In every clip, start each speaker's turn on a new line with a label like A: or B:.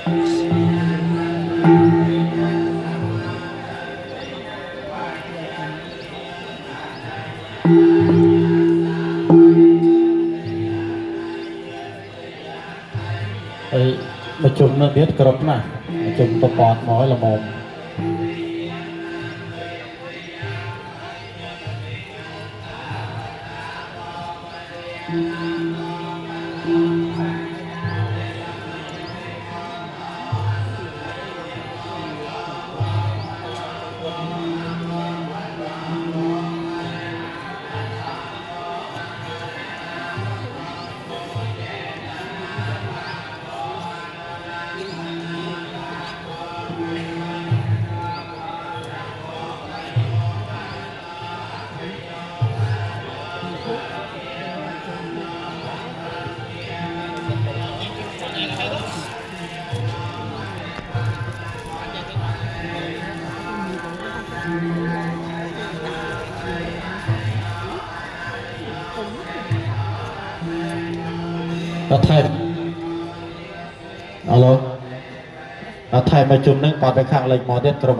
A: mà chúng nó biết cướp mà chúng tập bọt nói là mồm thay alo thay mà chụp nâng còn cái khang lệnh mò tiết rồi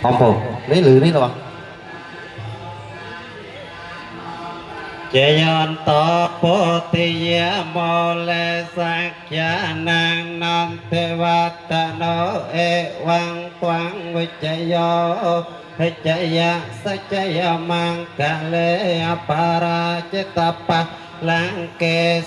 A: không phù lấy lử đấy rồi chế yon to po ti ya mo le sak cha nang nam te va ta no e wang quang vi cha yo he cha ya sa cha ya mang ka le apara cheta pa lang ke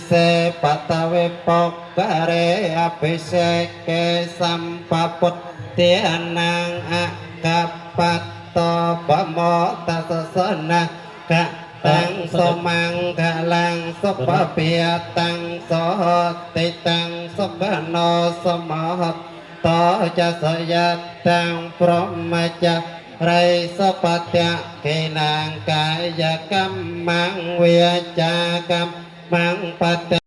A: se patave pokare apise ke sampaput tian nang akapato bamo tasasana ka tăng so mang ka lang so pa pia tăng so ti tăng so ka no so ma hat to cha sa ya tăng proma cha rai so pa tia ke nang ka ya kam mang via cha kam mang pa